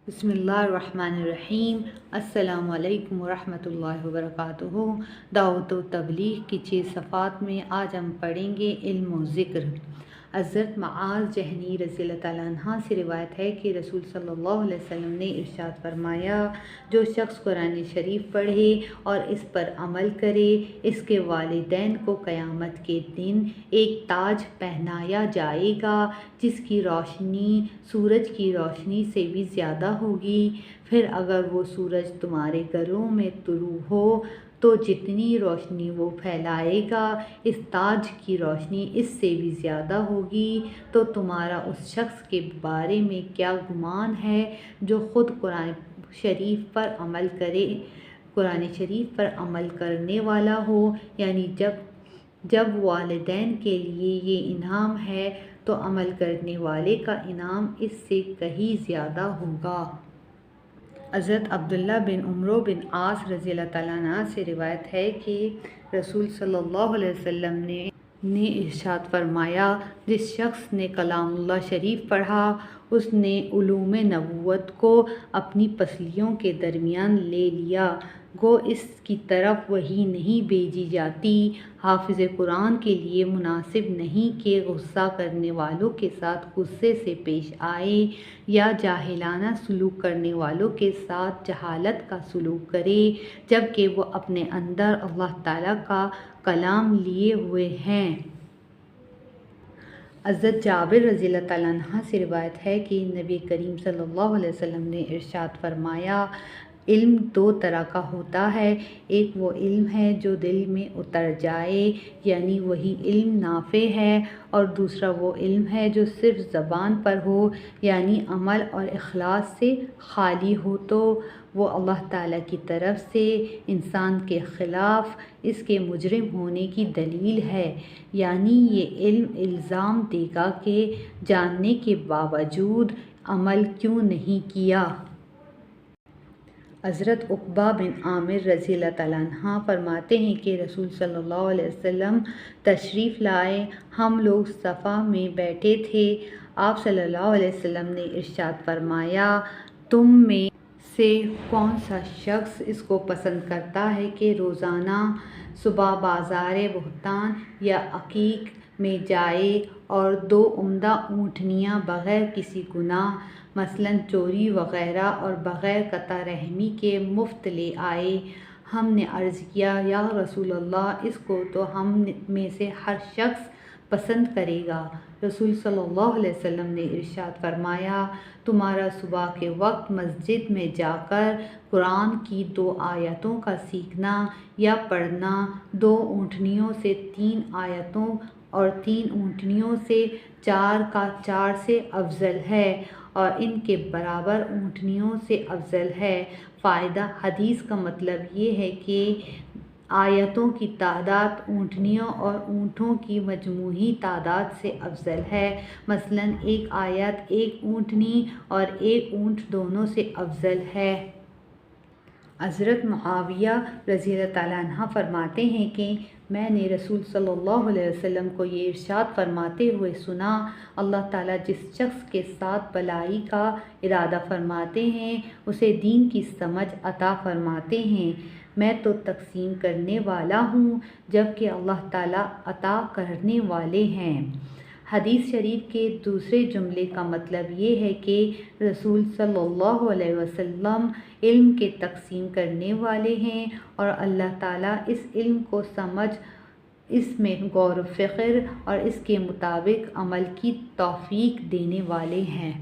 بسم اللہ الرحمن الرحیم۔ السلام علیکم ورحمۃ اللہ وبرکاتہ۔ دعوت و تبلیغ کی 6 صفات میں آج ہم پڑھیں گے علم و ذکر۔ حضرت معاذ جہنی رضی اللہ تعالیٰ عنہ سے روایت ہے کہ رسول صلی اللہ علیہ وسلم نے ارشاد فرمایا، جو شخص قرآن شریف پڑھے اور اس پر عمل کرے، اس کے والدین کو قیامت کے دن ایک تاج پہنایا جائے گا جس کی روشنی سورج کی روشنی سے بھی زیادہ ہوگی۔ پھر اگر وہ سورج تمہارے گھروں میں طلوع ہو تو جتنی روشنی وہ پھیلائے گا اس تاج کی روشنی اس سے بھی زیادہ ہوگی۔ تو تمہارا اس شخص کے بارے میں کیا گمان ہے جو خود قرآن شریف پر عمل کرنے والا ہو، یعنی جب والدین کے لیے یہ انعام ہے تو عمل کرنے والے کا انعام اس سے کہیں زیادہ ہوگا۔ حضرت عبداللہ بن عمرو بن عاص رضی اللہ تعالیٰ عنہ سے روایت ہے کہ رسول صلی اللہ علیہ وسلم نے ارشاد فرمایا، جس شخص نے کلام اللہ شریف پڑھا اس نے علوم نبوت کو اپنی پسلیوں کے درمیان لے لیا، گو اس کی طرف وحی نہیں بھیجی جاتی۔ حافظ قرآن کے لیے مناسب نہیں کہ غصہ کرنے والوں کے ساتھ غصے سے پیش آئے یا جاہلانہ سلوک کرنے والوں کے ساتھ جہالت کا سلوک کرے، جبکہ وہ اپنے اندر اللہ تعالیٰ کا کلام لیے ہوئے ہیں۔ حضرت جابر رضی اللہ تعالیٰ عنہ سے روایت ہے کہ نبی کریم صلی اللہ علیہ وسلم نے ارشاد فرمایا، علم 2 طرح کا ہوتا ہے، ایک وہ علم ہے جو دل میں اتر جائے یعنی وہی علم نافع ہے، اور دوسرا وہ علم ہے جو صرف زبان پر ہو یعنی عمل اور اخلاص سے خالی ہو، تو وہ اللہ تعالیٰ کی طرف سے انسان کے خلاف اس کے مجرم ہونے کی دلیل ہے، یعنی یہ علم الزام دے گا کہ جاننے کے باوجود عمل کیوں نہیں کیا۔ حضرت عقبہ بن عامر رضی اللہ تعالیٰ عنہ فرماتے ہیں کہ رسول صلی اللہ علیہ وسلم تشریف لائے، ہم لوگ صفا میں بیٹھے تھے، آپ صلی اللہ علیہ وسلم نے ارشاد فرمایا، تم میں سے کون سا شخص اس کو پسند کرتا ہے کہ روزانہ صبح بازار بہتان یا عقیق میں جائے اور 2 عمدہ اونٹنیاں بغیر کسی گناہ مثلاً چوری وغیرہ اور بغیر قطع رحمی کے مفت لے آئے؟ ہم نے عرض کیا، یا رسول اللہ، اس کو تو ہم میں سے ہر شخص پسند کرے گا۔ رسول صلی اللہ علیہ وسلم نے ارشاد فرمایا، تمہارا صبح کے وقت مسجد میں جا کر قرآن کی 2 آیتوں کا سیکھنا یا پڑھنا 2 اونٹنیوں سے 3 آیتوں اور 3 اونٹنیوں سے 4 سے افضل ہے، اور ان کے برابر اونٹنیوں سے افضل ہے۔ فائدہ: حدیث کا مطلب یہ ہے کہ آیتوں کی تعداد اونٹنیوں اور اونٹوں کی مجموعی تعداد سے افضل ہے، مثلاً 1 آیت 1 اونٹنی اور 1 اونٹ دونوں سے افضل ہے۔ حضرت معاویہ رضی اللہ تعالیٰ عنہ فرماتے ہیں کہ میں نے رسول صلی اللہ علیہ وسلم کو یہ ارشاد فرماتے ہوئے سنا، اللہ تعالیٰ جس شخص کے ساتھ بھلائی کا ارادہ فرماتے ہیں اسے دین کی سمجھ عطا فرماتے ہیں۔ میں تو تقسیم کرنے والا ہوں جبکہ اللہ تعالیٰ عطا کرنے والے ہیں۔ حدیث شریف کے دوسرے جملے کا مطلب یہ ہے کہ رسول صلی اللہ علیہ وسلم علم کے تقسیم کرنے والے ہیں اور اللہ تعالیٰ اس علم کو سمجھ، اس میں غور و فکر اور اس کے مطابق عمل کی توفیق دینے والے ہیں۔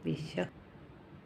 بے شک